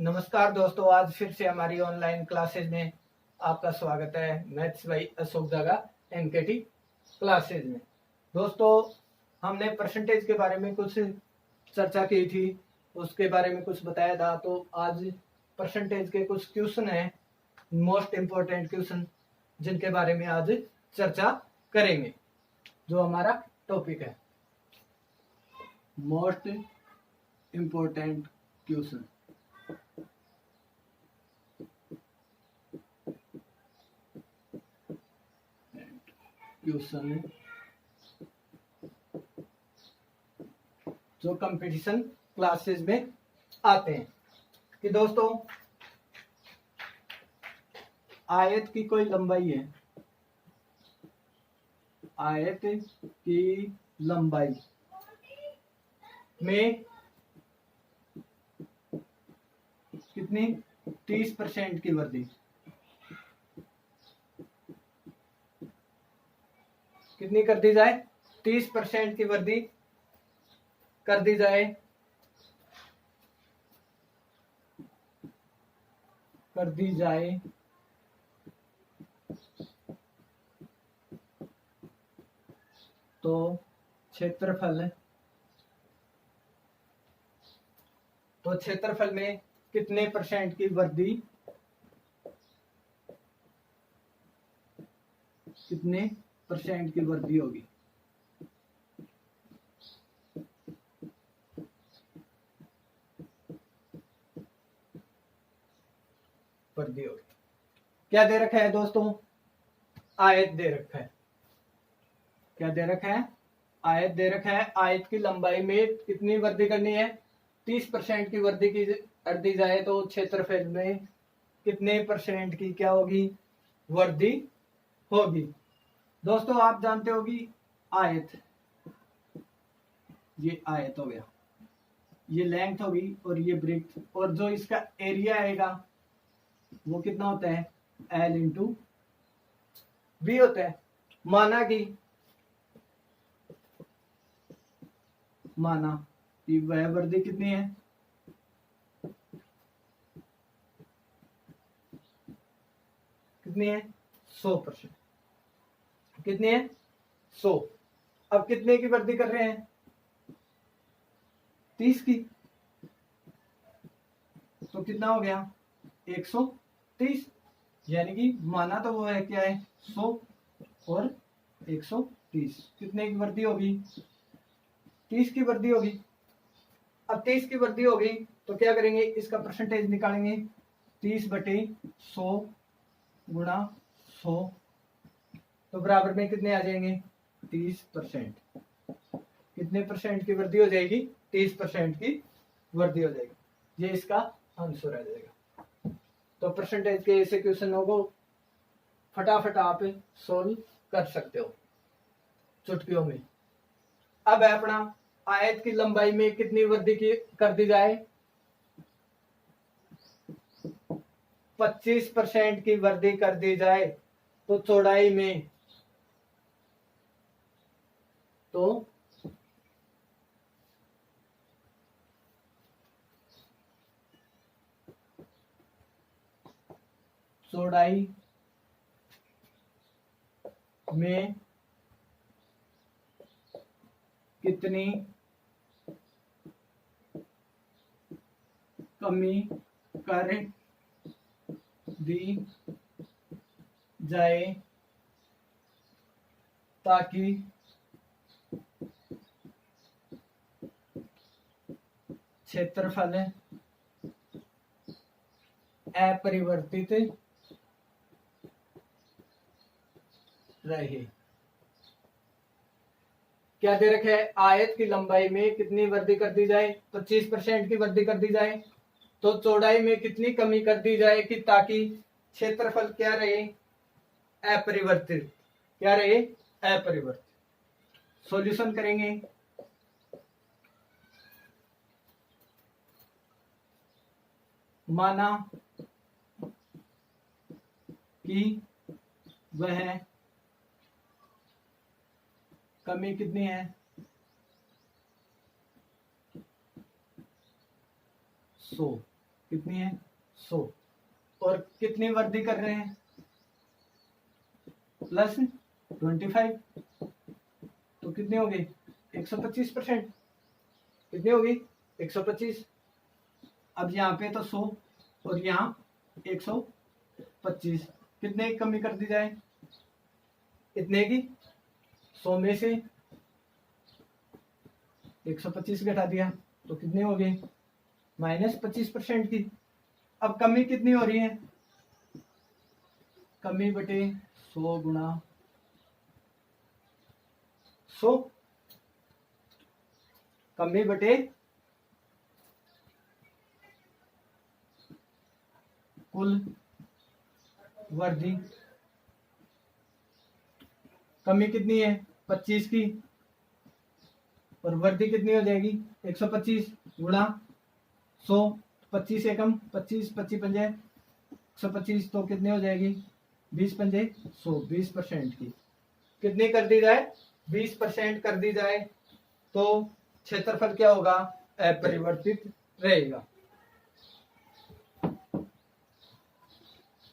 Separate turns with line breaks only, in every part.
नमस्कार दोस्तों, आज फिर से हमारी ऑनलाइन क्लासेज में आपका स्वागत है। Maths by Ashok Daga NKT classes में। दोस्तों, हमने परसेंटेज के बारे में कुछ चर्चा की थी, उसके बारे में कुछ बताया था। तो आज परसेंटेज के कुछ क्वेश्चन हैं, मोस्ट इम्पोर्टेंट क्वेश्चन, जिनके बारे में आज चर्चा करेंगे। जो हमारा टॉपिक है मोस्ट इम्पोर्टेंट क्वेश्चन। क्वेश्चन जो कंपटीशन क्लासेस में आते हैं कि दोस्तों, आयत की कोई लंबाई है, आयत की लंबाई में कितनी 30% की वृद्धि, कितनी कर दी जाए, 30% की वृद्धि कर दी जाए, तो क्षेत्रफल में कितने परसेंट की वृद्धि, कितने परसेंट की वृद्धि होगी। क्या दे रखा है दोस्तों, आयत दे रखा है। क्या दे रखा है, आयत दे रखा है। आयत की लंबाई में कितनी वृद्धि करनी है, 30% की वृद्धि की कर दी जाए तो क्षेत्रफल में कितने परसेंट की क्या होगी, वृद्धि होगी। दोस्तों, आप जानते होगी आयत, ये आयत हो गया, ये लेंथ होगी और ये ब्रेथ, और जो इसका एरिया आएगा वो कितना होता है, L इंटू V होता है। माना कि वह वृद्धि कितनी है, कितनी है, 100%। कितनी है, 100। अब कितने की वृद्धि कर रहे हैं, 30 की, तो कितना हो गया, 130। यानी कि माना तो वो है, क्या है, 100 और 130, कितने की वृद्धि होगी, 30 की वृद्धि होगी। अब 30 की वृद्धि होगी तो क्या करेंगे, इसका परसेंटेज निकालेंगे, 30/100 गुणा 100, तो बराबर में कितने आ जाएंगे, 30%। कितने परसेंट की वृद्धि हो जाएगी, 30% की वृद्धि हो जाएगी। ये इसका आंसर आ जाएगा। तो परसेंटेज के ऐसे क्वेश्चनों को फटाफट आप सोल्व कर सकते हो चुटकियों में। अब है अपना, आयत की लंबाई में कितनी वृद्धि की कर दी जाए, 25% की वृद्धि कर दी जाए तो चौड़ाई में, तो चौड़ाई में कितनी कमी कर दी जाए ताकि क्षेत्रफल अपरिवर्तित रहे। क्या दे रखा है, आयत की लंबाई में कितनी वृद्धि कर दी जाए, 25% की वृद्धि कर दी जाए, तो चौड़ाई में कितनी कमी कर दी जाए कि ताकि क्षेत्रफल क्या रहे, अपरिवर्तित। क्या रहे, अपरिवर्तित। सॉल्यूशन करेंगे, माना कि वह कमी कितनी है, 100। कितनी है 100 और कितनी वृद्धि कर रहे हैं प्लस 25 तो कितनी होगी 125%। कितनी होगी 125। अब यहाँ पे तो 100 और यहाँ 125 कितने की कमी कर दी जाए इतने की 100 में से 125 घटा दिया तो कितनी हो गई -25% की। अब कमी कितनी हो रही है कमी बटे 100 गुणा 100 कमी बटे कुल वृद्धि। कमी कितनी है 25 की और वृद्धि कितनी हो जाएगी 125 गुणा 100 25 एकम 25 25 पंजे 125 तो कितनी हो जाएगी 20 पंजे 100 20% की कितनी कर दी जाए 20% कर दी जाए तो क्षेत्रफल क्या होगा अपरिवर्तित रहेगा।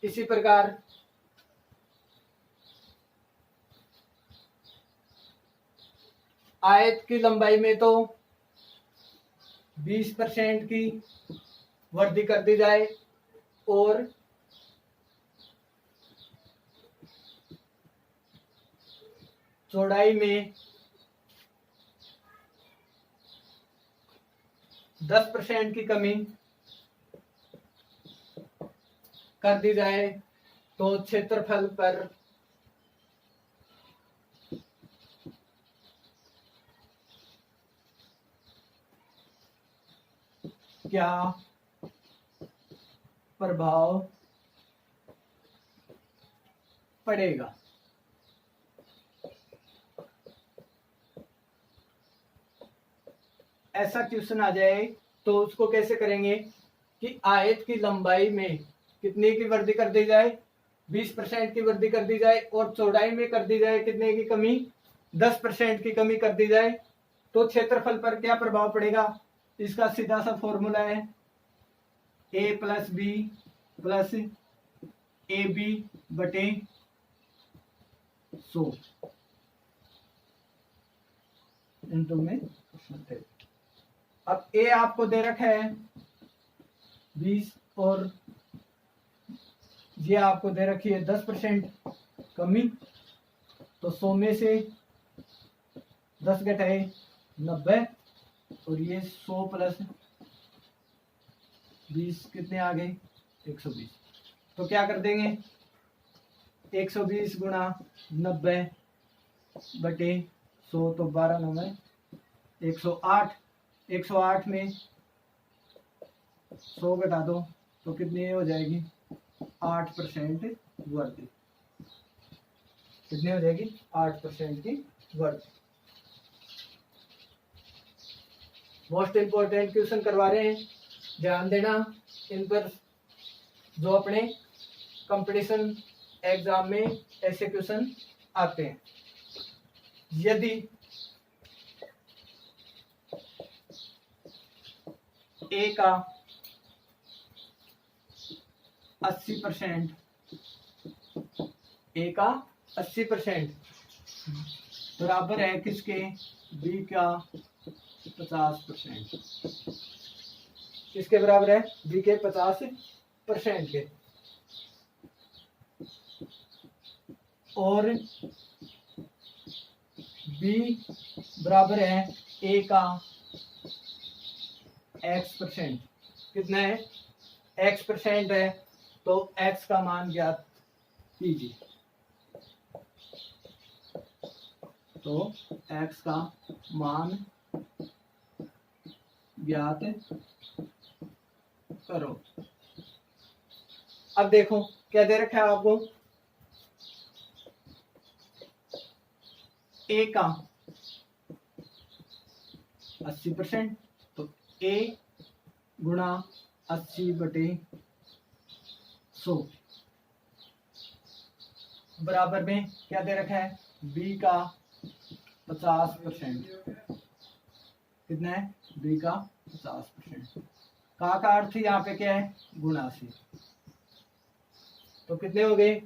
इसी प्रकार आयत की लंबाई में तो 20% की वृद्धि कर दी जाए और चौड़ाई में 10% की कमी कर दी जाए तो क्षेत्रफल पर क्या प्रभाव पड़ेगा। ऐसा क्वेश्चन आ जाए तो उसको कैसे करेंगे कि आयत की लंबाई में कितने की वृद्धि कर दी जाए 20% की वृद्धि कर दी जाए और चौड़ाई में कर दी जाए कितने की कमी 10% की कमी कर दी जाए तो क्षेत्रफल पर क्या प्रभाव पड़ेगा। इसका सीधा सा फॉर्मूला है a plus b plus a b बटे 100 इनटू में। अब a आपको दे रखा है 20 और ये आपको दे रखी है 10% कमी तो 100 में से 10 घटाए 90 और ये 100 प्लस 20 कितने आ गए 120। तो क्या कर देंगे 120 गुणा 90 बटे 100 तो 12 9 108 108 में 100 घटा दो तो कितनी हो जाएगी 8% वृद्धि। कितनी हो जाएगी 8% की वृद्धि। मोस्ट इंपोर्टेंट क्वेश्चन करवा रहे हैं ध्यान देना इन पर जो अपने कंपटीशन एग्जाम में ऐसे क्वेश्चन आते हैं। यदि ए का 80% ए का 80% बराबर है किसके बी का 50%। किसके बराबर है बी के 50% के और बी बराबर है ए का x%। कितना है x% है तो x का मान ज्ञात कीजिए। तो x का मान ज्ञात करो। अब देखो क्या दे रखा है आपको ए का 80% तो ए गुणा 80 बटे 100 बराबर में क्या दे रखा है बी का 50%। कितना है बी का 50%। का अर्थ यहाँ पे क्या है, गुणा से। तो कितने हो गए,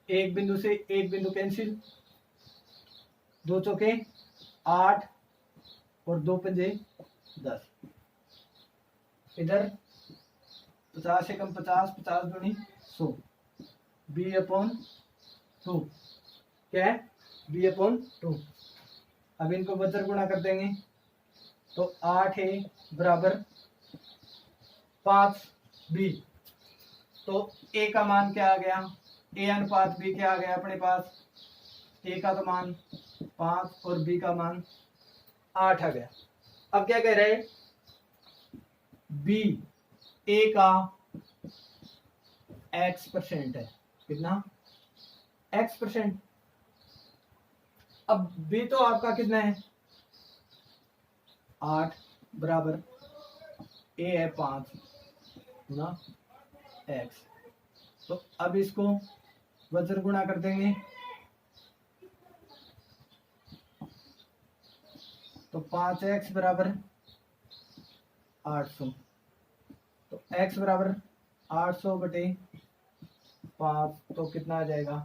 एक बिंदु से एक बिंदु कैंसिल, 2 चौके 8 और 2 पंजे 10। इधर 50 से कम 50, 50 दूनी 100, b/2 क्या है, b/2। अब इनको वज्र गुणा कर देंगे तो 8a बराबर 5b। तो a का मान क्या आ गया, a अनुपात b क्या आ गया अपने पास, a का तो मान 5 और b का मान 8 आ गया। अब क्या कह रहे हैं, b a का x% है, कितना, x%। अब b तो आपका कितना है 8 बराबर a है 5 गुना x। तो अब इसको वज्र गुणा कर देंगे तो 5x बराबर 800। तो x बराबर 800 बटे 5, तो कितना आ जाएगा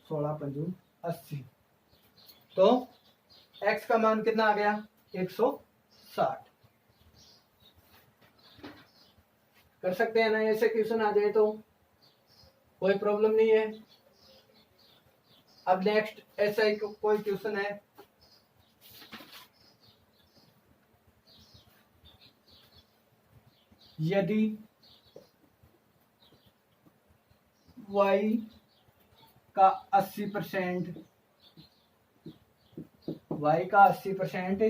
16 पंजू 80। तो x का मान कितना आ गया 160। कर सकते हैं ना, ऐसे क्वेश्चन आ जाए तो कोई प्रॉब्लम नहीं है। अब नेक्स्ट ऐसा ही कोई क्वेश्चन है, यदि y का 80%, y का 80%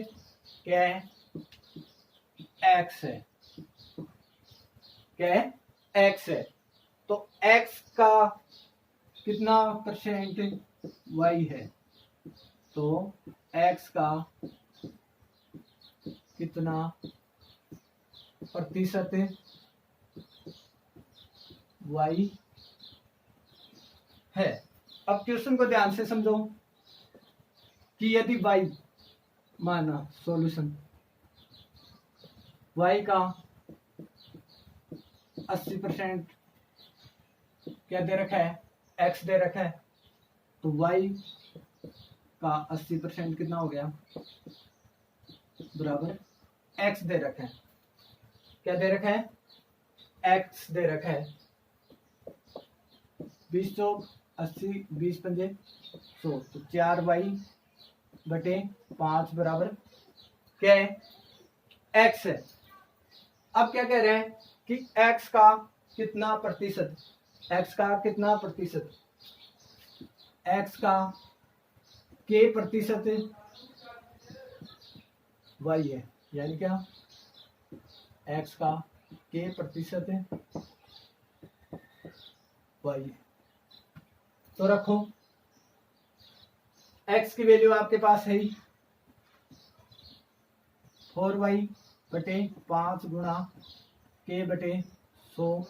क्या है, x है, क्या है, x है। तो x का कितना परसेंट y है, तो x का कितना प्रतिशत y है। अब क्वेश्चन को ध्यान से समझो कि यदि y माना सॉल्यूशन y का 80% क्या दे रखा है, x दे रखा है, तो y का 80% कितना हो गया बराबर x दे रखा है, क्या दे रखा है, x दे रखा है। 20 चौक 80, 20 पंजे 100, तो 4y बटे 5 बराबर क्या है, x है। अब क्या कह रहे हैं कि x का कितना प्रतिशत, x का कितना प्रतिशत, x का k प्रतिशत y है, यानी क्या, x का k प्रतिशत y है। तो रखो x की वैल्यू आपके पास है 4y बटे 5 गुणा k बटे 100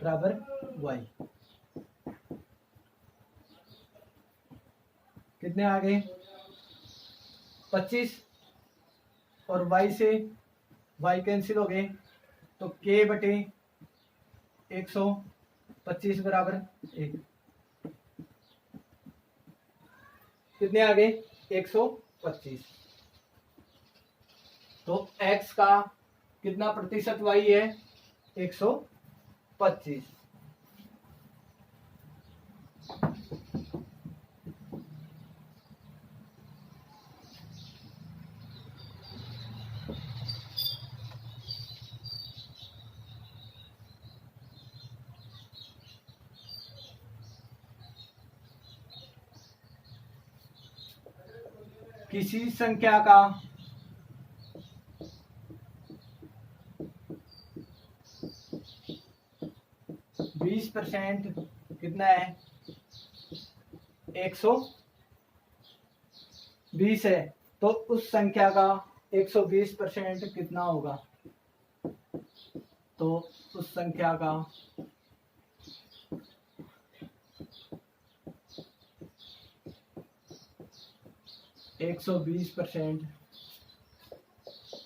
बराबर y। कितने आ गए 25, और y से y कैंसिल हो गए, तो k बटे 125 बराबर 1। कितने आ गए 125। तो x का कितना प्रतिशत y है 125। किसी संख्या का 20% कितना है 120 है, तो उस संख्या का 120% कितना होगा, तो उस संख्या का 120%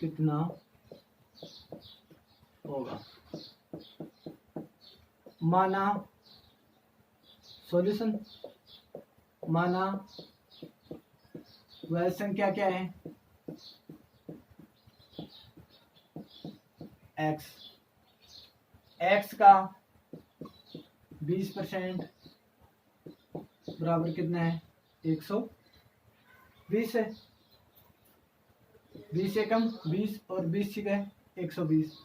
कितना होगा। माना सॉल्यूशन, माना वह संख्या क्या है x, x का 20% बराबर कितना है 120 है। 20 से कम 20 और 20 से गए 120,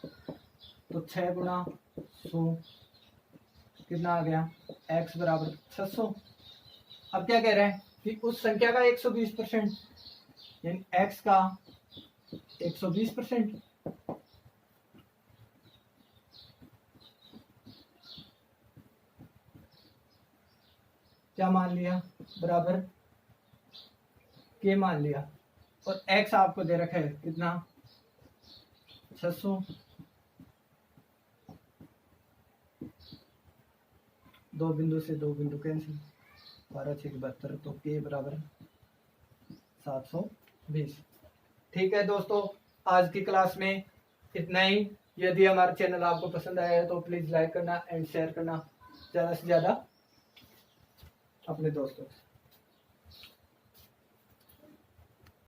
तो 6 गुणा 100 कितना आ गया x बराबर 600। अब क्या कह रहे हैं कि उस संख्या का 120% यानी x का 120%। क्या मान लिया बराबर के मान लिया, और x आपको दे रखा है कितना 600। दो बिंदु से दो बिंदु कैंसिल, 12 6 72, तो के बराबर 720। ठीक है दोस्तों, आज की क्लास में इतना ही। यदि हमारा चैनल आपको पसंद आया है तो प्लीज लाइक करना एंड शेयर करना ज़्यादा से ज़्यादा अपने दोस्तों से।